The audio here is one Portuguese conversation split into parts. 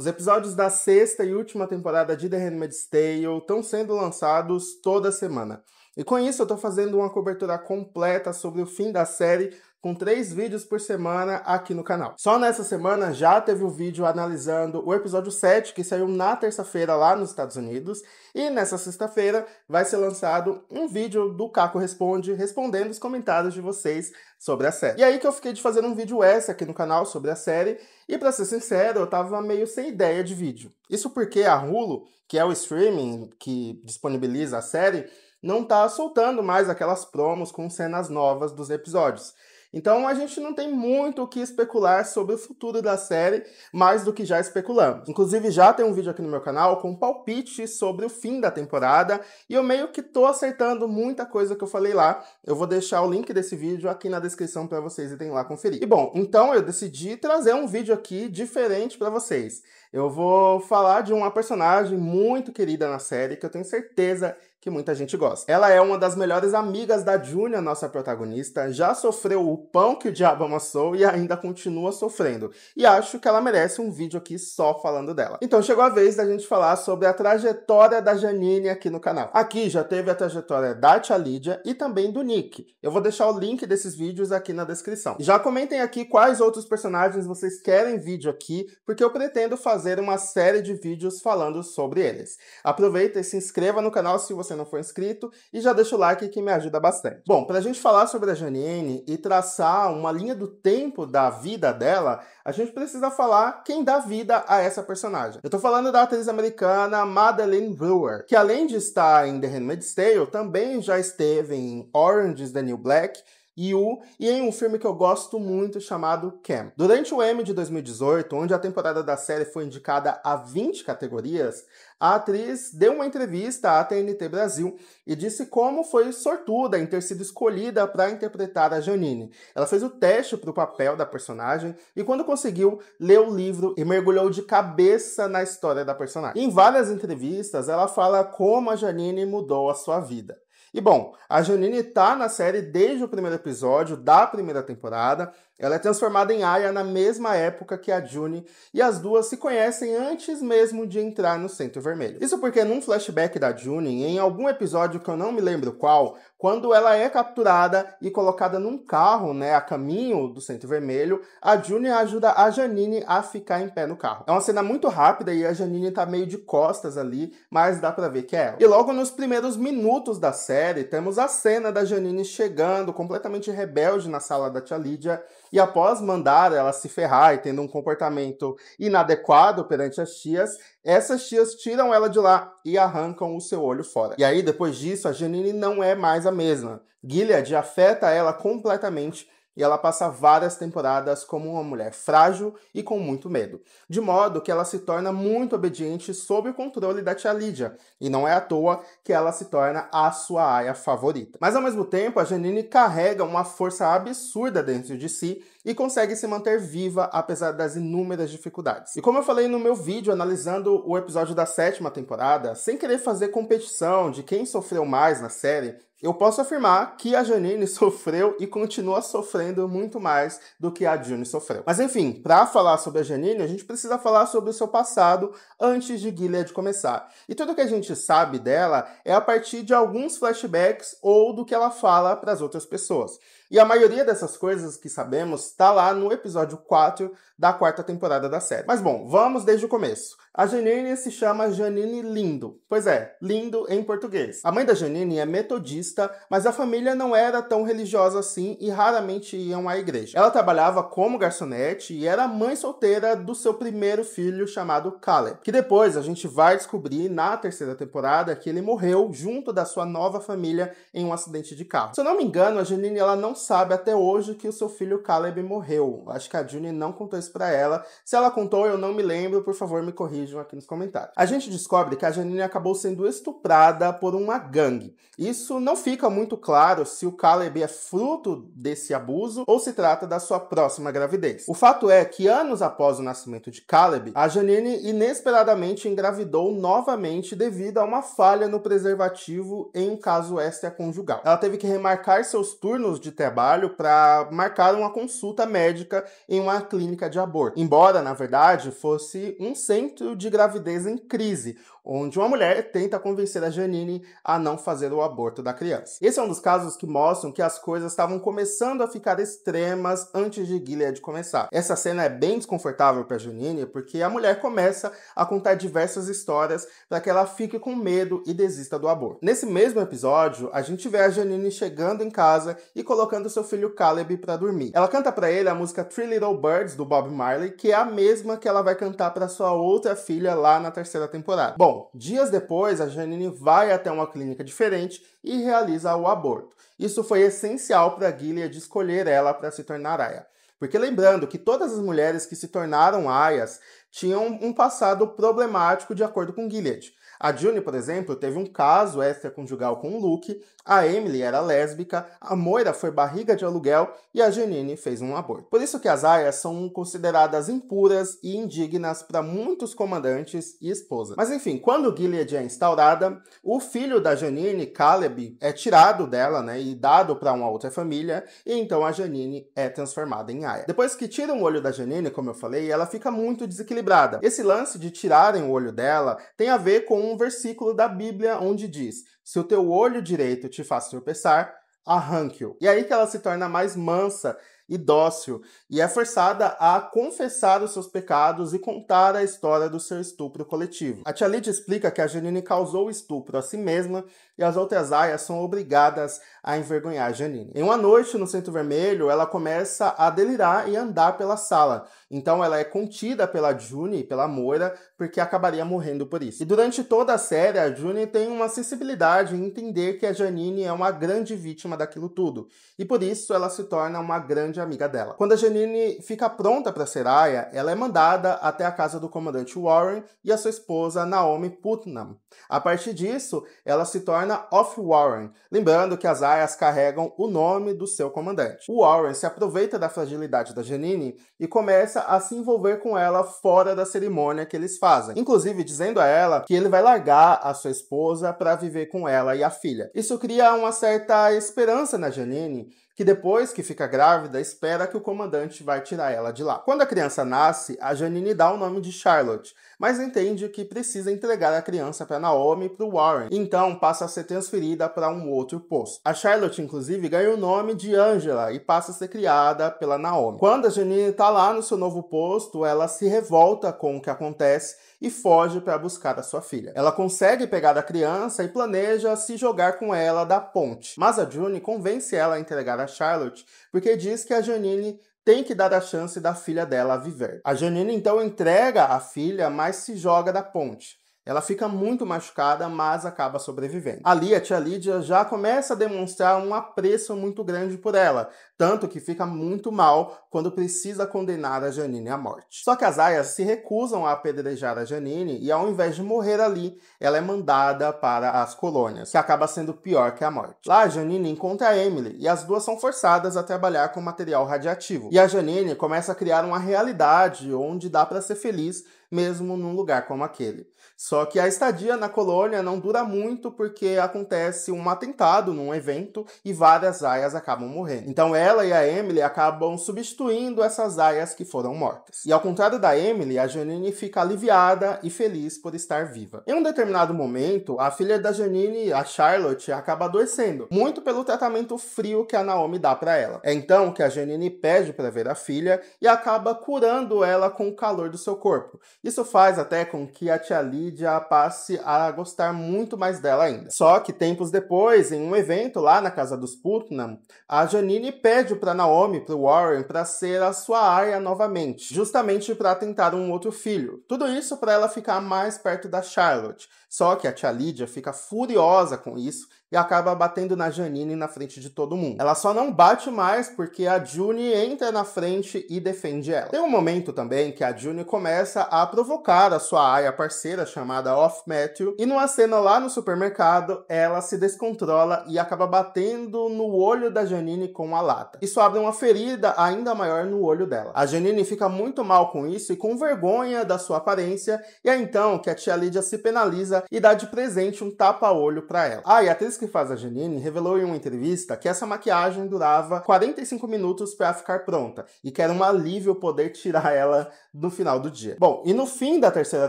Os episódios da sexta e última temporada de The Handmaid's Tale estão sendo lançados toda semana. E com isso eu estou fazendo uma cobertura completa sobre o fim da série, com 3 vídeos por semana aqui no canal. Só nessa semana já teve um vídeo analisando o episódio 7, que saiu na terça-feira lá nos Estados Unidos, e nessa sexta-feira vai ser lançado um vídeo do Caco Responde, respondendo os comentários de vocês sobre a série. E aí que eu fiquei de fazer um vídeo extra aqui no canal sobre a série, e pra ser sincero, eu tava meio sem ideia de vídeo. Isso porque a Hulu, que é o streaming que disponibiliza a série, não tá soltando mais aquelas promos com cenas novas dos episódios. Então a gente não tem muito o que especular sobre o futuro da série, mais do que já especulamos. Inclusive já tem um vídeo aqui no meu canal com palpite sobre o fim da temporada, e eu meio que tô acertando muita coisa que eu falei lá. Eu vou deixar o link desse vídeo aqui na descrição para vocês irem lá conferir. E bom, então eu decidi trazer um vídeo aqui diferente para vocês. Eu vou falar de uma personagem muito querida na série, que eu tenho certeza que muita gente gosta. Ela é uma das melhores amigas da June, a nossa protagonista, já sofreu o pão que o diabo amassou e ainda continua sofrendo. E acho que ela merece um vídeo aqui só falando dela. Então chegou a vez da gente falar sobre a trajetória da Janine aqui no canal. Aqui já teve a trajetória da Tia Lídia e também do Nick. Eu vou deixar o link desses vídeos aqui na descrição. Já comentem aqui quais outros personagens vocês querem vídeo aqui, porque eu pretendo fazer uma série de vídeos falando sobre eles. Aproveita e se inscreva no canal se você não for inscrito e já deixa o like que me ajuda bastante. Bom, para a gente falar sobre a Janine e traçar uma linha do tempo da vida dela, a gente precisa falar quem dá vida a essa personagem. Eu tô falando da atriz americana Madeleine Brewer, que além de estar em The Handmaid's Tale, também já esteve em Orange is the New Black, e em um filme que eu gosto muito chamado Cam. Durante o Emmy de 2018, onde a temporada da série foi indicada a 20 categorias, a atriz deu uma entrevista à TNT Brasil e disse como foi sortuda em ter sido escolhida para interpretar a Janine. Ela fez o teste para o papel da personagem e quando conseguiu, leu o livro e mergulhou de cabeça na história da personagem. Em várias entrevistas, ela fala como a Janine mudou a sua vida. E bom, a Janine tá na série desde o primeiro episódio da primeira temporada. Ela é transformada em Aya na mesma época que a June, e as duas se conhecem antes mesmo de entrar no Centro Vermelho. Isso porque num flashback da June, em algum episódio que eu não me lembro qual, quando ela é capturada e colocada num carro, a caminho do Centro Vermelho, a June ajuda a Janine a ficar em pé no carro. É uma cena muito rápida e a Janine tá meio de costas ali, mas dá pra ver que é ela. E logo nos primeiros minutos da série, temos a cena da Janine chegando completamente rebelde na sala da Tia Lídia, e após mandar ela se ferrar e tendo um comportamento inadequado perante as tias, essas tias tiram ela de lá e arrancam o seu olho fora. E aí, depois disso, a Janine não é mais a mesma. Gilead afeta ela completamente e ela passa várias temporadas como uma mulher frágil e com muito medo. De modo que ela se torna muito obediente sob o controle da Tia Lídia. E não é à toa que ela se torna a sua aia favorita. Mas ao mesmo tempo, a Janine carrega uma força absurda dentro de si e consegue se manter viva apesar das inúmeras dificuldades. E como eu falei no meu vídeo analisando o episódio da 7ª temporada, sem querer fazer competição de quem sofreu mais na série, eu posso afirmar que a Janine sofreu e continua sofrendo muito mais do que a June sofreu. Mas enfim, para falar sobre a Janine, a gente precisa falar sobre o seu passado antes de Gilead começar. E tudo que a gente sabe dela é a partir de alguns flashbacks ou do que ela fala para as outras pessoas. E a maioria dessas coisas que sabemos está lá no episódio 4 da 4ª temporada da série. Mas bom, vamos desde o começo. A Janine se chama Janine Lindo. Pois é, lindo em português. A mãe da Janine é metodista, mas a família não era tão religiosa assim e raramente iam à igreja. Ela trabalhava como garçonete e era mãe solteira do seu primeiro filho chamado Caleb, que depois a gente vai descobrir na 3ª temporada que ele morreu junto da sua nova família em um acidente de carro. Se eu não me engano, a Janine ela não sabe até hoje que o seu filho Caleb morreu. Acho que a June não contou isso pra ela. Se ela contou, eu não me lembro, por favor me corrijam aqui nos comentários. A gente descobre que a Janine acabou sendo estuprada por uma gangue. Isso não fica muito claro se o Caleb é fruto desse abuso ou se trata da sua próxima gravidez. O fato é que anos após o nascimento de Caleb, a Janine inesperadamente engravidou novamente devido a uma falha no preservativo em um caso extraconjugal. Ela teve que remarcar seus turnos de trabalho para marcar uma consulta médica em uma clínica de aborto. Embora, na verdade, fosse um centro de gravidez em crise, onde uma mulher tenta convencer a Janine a não fazer o aborto da criança. Esse é um dos casos que mostram que as coisas estavam começando a ficar extremas antes de Gilead começar. Essa cena é bem desconfortável para Janine, porque a mulher começa a contar diversas histórias para que ela fique com medo e desista do aborto. Nesse mesmo episódio, a gente vê a Janine chegando em casa e colocando seu filho Caleb para dormir. Ela canta para ele a música Three Little Birds, do Bob Marley, que é a mesma que ela vai cantar para sua outra filha lá na terceira temporada. Bom, dias depois, a Janine vai até uma clínica diferente e realiza o aborto. Isso foi essencial para Gilead escolher ela para se tornar aia. Porque lembrando que todas as mulheres que se tornaram aias tinham um passado problemático de acordo com Gilead. A June, por exemplo, teve um caso extraconjugal com o Luke, a Emily era lésbica, a Moira foi barriga de aluguel e a Janine fez um aborto. Por isso que as aias são consideradas impuras e indignas para muitos comandantes e esposas. Mas enfim, quando Gilead é instaurada, o filho da Janine, Caleb, é tirado dela, e dado para uma outra família, e então a Janine é transformada em aia. Depois que tiram o olho da Janine, como eu falei, ela fica muito desequilibrada. Esse lance de tirarem o olho dela tem a ver com um versículo da Bíblia onde diz: se o teu olho direito te faz tropeçar, arranque-o. E aí que ela se torna mais mansa e dócil, e é forçada a confessar os seus pecados e contar a história do seu estupro coletivo. A tia Lydia explica que a Janine causou o estupro a si mesma e as outras aias são obrigadas a envergonhar a Janine. Em uma noite no Centro Vermelho, ela começa a delirar e andar pela sala. Então ela é contida pela June e pela Moira, porque acabaria morrendo por isso. E durante toda a série, a June tem uma sensibilidade em entender que a Janine é uma grande vítima daquilo tudo. E por isso ela se torna uma grande amiga dela. Quando a Janine fica pronta para ser aia, ela é mandada até a casa do comandante Warren e a sua esposa Naomi Putnam. A partir disso, ela se torna Off Warren, lembrando que as aias carregam o nome do seu comandante. O Warren se aproveita da fragilidade da Janine e começa a se envolver com ela fora da cerimônia que eles fazem, inclusive dizendo a ela que ele vai largar a sua esposa para viver com ela e a filha. Isso cria uma certa esperança na Janine, que depois que fica grávida, espera que o comandante vai tirar ela de lá. Quando a criança nasce, a Janine dá o nome de Charlotte, mas entende que precisa entregar a criança para Naomi e para o Warren, então passa a ser transferida para um outro posto. A Charlotte, inclusive, ganha o nome de Angela e passa a ser criada pela Naomi. Quando a Janine está lá no seu novo posto, ela se revolta com o que acontece e foge para buscar a sua filha. Ela consegue pegar a criança e planeja se jogar com ela da ponte, mas a June convence ela a entregar a Charlotte porque diz que a Janine tem que dar a chance da filha dela viver. A Janine então entrega a filha, mas se joga da ponte. Ela fica muito machucada, mas acaba sobrevivendo. Ali, a tia Lydia já começa a demonstrar um apreço muito grande por ela, tanto que fica muito mal quando precisa condenar a Janine à morte. Só que as aias se recusam a apedrejar a Janine e, ao invés de morrer ali, ela é mandada para as colônias, que acaba sendo pior que a morte. Lá, a Janine encontra a Emily e as duas são forçadas a trabalhar com material radioativo. E a Janine começa a criar uma realidade onde dá para ser feliz mesmo num lugar como aquele. Só que a estadia na colônia não dura muito porque acontece um atentado num evento e várias aias acabam morrendo. Então ela e a Emily acabam substituindo essas aias que foram mortas. E ao contrário da Emily, a Janine fica aliviada e feliz por estar viva. Em um determinado momento, a filha da Janine, a Charlotte, acaba adoecendo, muito pelo tratamento frio que a Naomi dá para ela. É então que a Janine pede para ver a filha e acaba curando ela com o calor do seu corpo. Isso faz até com que a tia Lydia passe a gostar muito mais dela ainda. Só que tempos depois, em um evento lá na casa dos Putnam, a Janine pede para Naomi, para Warren, para ser a sua aia novamente, justamente para tentar um outro filho. Tudo isso para ela ficar mais perto da Charlotte. Só que a tia Lydia fica furiosa com isso e acaba batendo na Janine na frente de todo mundo. Ela só não bate mais porque a June entra na frente e defende ela. Tem um momento também que a June começa a provocar a sua aia parceira chamada Off Matthew, e numa cena lá no supermercado, ela se descontrola e acaba batendo no olho da Janine com a lata. Isso abre uma ferida ainda maior no olho dela. A Janine fica muito mal com isso e com vergonha da sua aparência, e é então que a tia Lydia se penaliza e dá de presente um tapa-olho pra ela. E a atriz que faz a Janine revelou em uma entrevista que essa maquiagem durava 45 minutos para ficar pronta, e que era um alívio poder tirar ela no final do dia. Bom, e no fim da terceira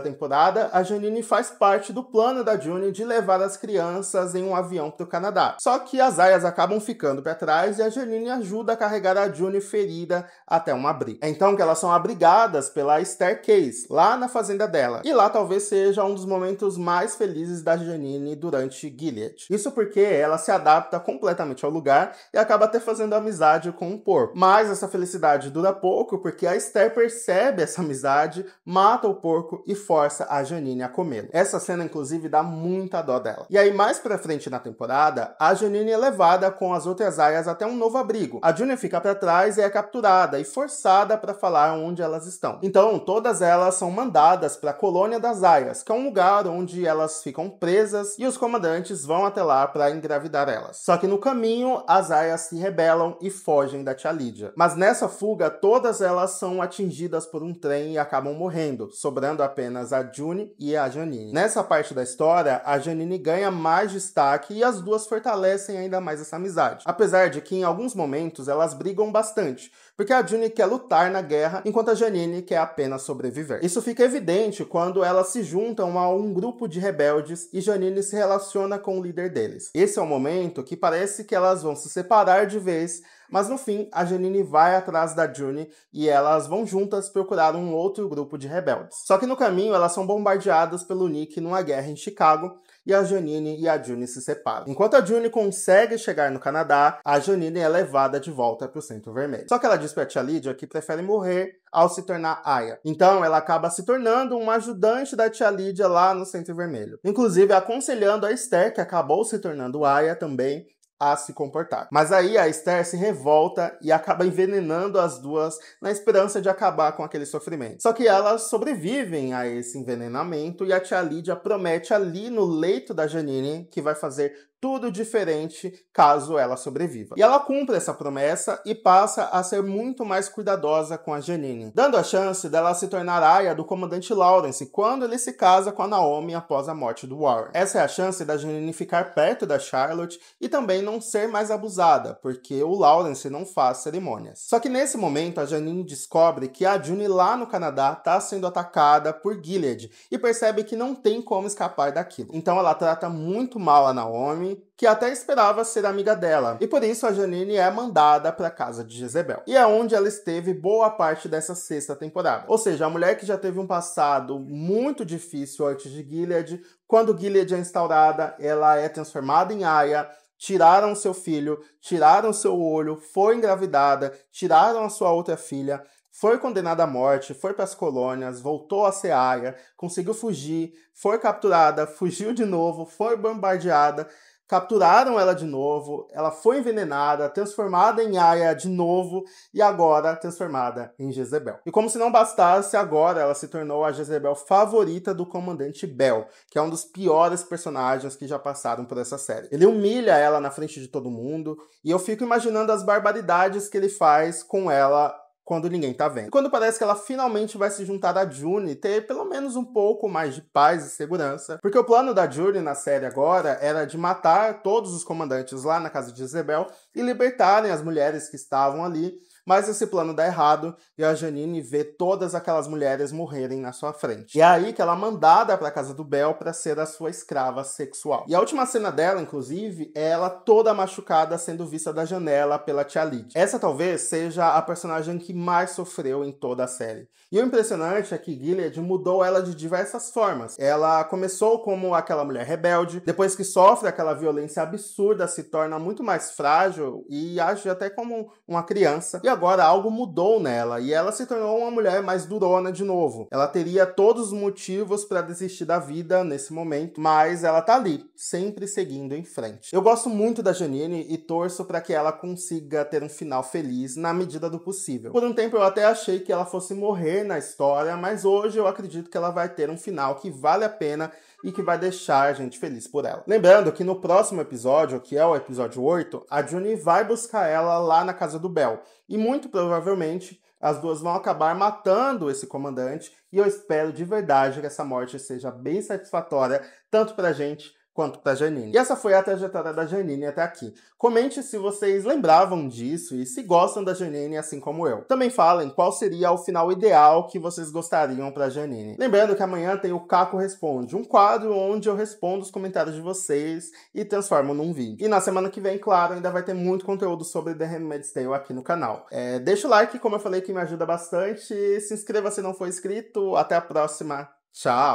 temporada, a Janine faz parte do plano da June de levar as crianças em um avião para o Canadá. Só que as aias acabam ficando para trás e a Janine ajuda a carregar a June ferida até um abrigo. É então que elas são abrigadas pela Esther Case, lá na fazenda dela. E lá talvez seja um dos momentos mais felizes da Janine durante Gilead. Isso porque ela se adapta completamente ao lugar e acaba até fazendo amizade com um porco. Mas essa felicidade dura pouco porque a Esther percebe essa amizade, mata o porco e força a Janine a comê-lo. Essa cena, inclusive, dá muita dó dela. E aí, mais pra frente na temporada, a Janine é levada com as outras aias até um novo abrigo. A June fica pra trás e é capturada e forçada pra falar onde elas estão. Então, todas elas são mandadas pra colônia das aias, que é um lugar onde elas ficam presas e os comandantes vão até lá pra engravidar elas. Só que no caminho, as aias se rebelam e fogem da tia Lydia. Mas nessa fuga, todas elas são atingidas por um trem e acabam morrendo, sobrando apenas a June e a Janine. Nessa parte da história, a Janine ganha mais destaque e as duas fortalecem ainda mais essa amizade. Apesar de que em alguns momentos elas brigam bastante, porque a June quer lutar na guerra, enquanto a Janine quer apenas sobreviver. Isso fica evidente quando elas se juntam a um grupo de rebeldes e Janine se relaciona com o líder deles. Esse é o momento que parece que elas vão se separar de vez, mas no fim, a Janine vai atrás da June e elas vão juntas procurar um outro grupo de rebeldes. Só que no caminho, elas são bombardeadas pelo Nick numa guerra em Chicago, e a Janine e a June se separam. Enquanto a June consegue chegar no Canadá, a Janine é levada de volta para o Centro Vermelho. Só que ela diz pra tia Lydia que prefere morrer ao se tornar aia. Então ela acaba se tornando uma ajudante da tia Lydia lá no Centro Vermelho. Inclusive aconselhando a Esther, que acabou se tornando aia também, a se comportar. Mas aí a Esther se revolta e acaba envenenando as duas na esperança de acabar com aquele sofrimento. Só que elas sobrevivem a esse envenenamento e a tia Lydia promete ali no leito da Janine que vai fazer tudo diferente caso ela sobreviva. E ela cumpre essa promessa e passa a ser muito mais cuidadosa com a Janine, dando a chance dela se tornar aia do comandante Lawrence quando ele se casa com a Naomi após a morte do Warren. Essa é a chance da Janine ficar perto da Charlotte e também não ser mais abusada, porque o Lawrence não faz cerimônias. Só que nesse momento a Janine descobre que a June lá no Canadá está sendo atacada por Gilead e percebe que não tem como escapar daquilo. Então ela trata muito mal a Naomi, que até esperava ser amiga dela, e por isso a Janine é mandada para a casa de Jezebel. E é onde ela esteve boa parte dessa sexta temporada. Ou seja, a mulher que já teve um passado muito difícil antes de Gilead, quando Gilead é instaurada, ela é transformada em aia, tiraram seu filho, tiraram seu olho, foi engravidada, tiraram a sua outra filha, foi condenada à morte, foi para as colônias, voltou a ser aia, conseguiu fugir, foi capturada, fugiu de novo, foi bombardeada, capturaram ela de novo, ela foi envenenada, transformada em aia de novo e agora transformada em Jezebel. E como se não bastasse, agora ela se tornou a Jezebel favorita do comandante Bell, que é um dos piores personagens que já passaram por essa série. Ele humilha ela na frente de todo mundo e eu fico imaginando as barbaridades que ele faz com ela quando ninguém tá vendo. Quando parece que ela finalmente vai se juntar a June e ter pelo menos um pouco mais de paz e segurança, porque o plano da June na série agora era de matar todos os comandantes lá na casa de Jezebel e libertarem as mulheres que estavam ali, mas esse plano dá errado e a Janine vê todas aquelas mulheres morrerem na sua frente. E é aí que ela é mandada para a casa do Bell para ser a sua escrava sexual. E a última cena dela, inclusive, é ela toda machucada sendo vista da janela pela tia Lydia. Essa talvez seja a personagem que mais sofreu em toda a série. E o impressionante é que Gilead mudou ela de diversas formas. Ela começou como aquela mulher rebelde, depois que sofre aquela violência absurda, se torna muito mais frágil e age até como uma criança. E agora algo mudou nela e ela se tornou uma mulher mais durona de novo. Ela teria todos os motivos para desistir da vida nesse momento, mas ela tá ali, sempre seguindo em frente. Eu gosto muito da Janine e torço para que ela consiga ter um final feliz na medida do possível. Por um tempo eu até achei que ela fosse morrer na história, mas hoje eu acredito que ela vai ter um final que vale a pena e que vai deixar a gente feliz por ela. Lembrando que no próximo episódio, que é o episódio 8, a Juni vai buscar ela lá na casa do Bel. E muito provavelmente as duas vão acabar matando esse comandante e eu espero de verdade que essa morte seja bem satisfatória, tanto pra gente quanto pra Janine. E essa foi a trajetória da Janine até aqui. Comente se vocês lembravam disso e se gostam da Janine assim como eu. Também falem qual seria o final ideal que vocês gostariam pra Janine. Lembrando que amanhã tem o Caco Responde, um quadro onde eu respondo os comentários de vocês e transformo num vídeo. E na semana que vem, claro, ainda vai ter muito conteúdo sobre The Handmaid's Tale aqui no canal. Deixa o like, como eu falei, que me ajuda bastante. Se inscreva se não for inscrito. Até a próxima. Tchau!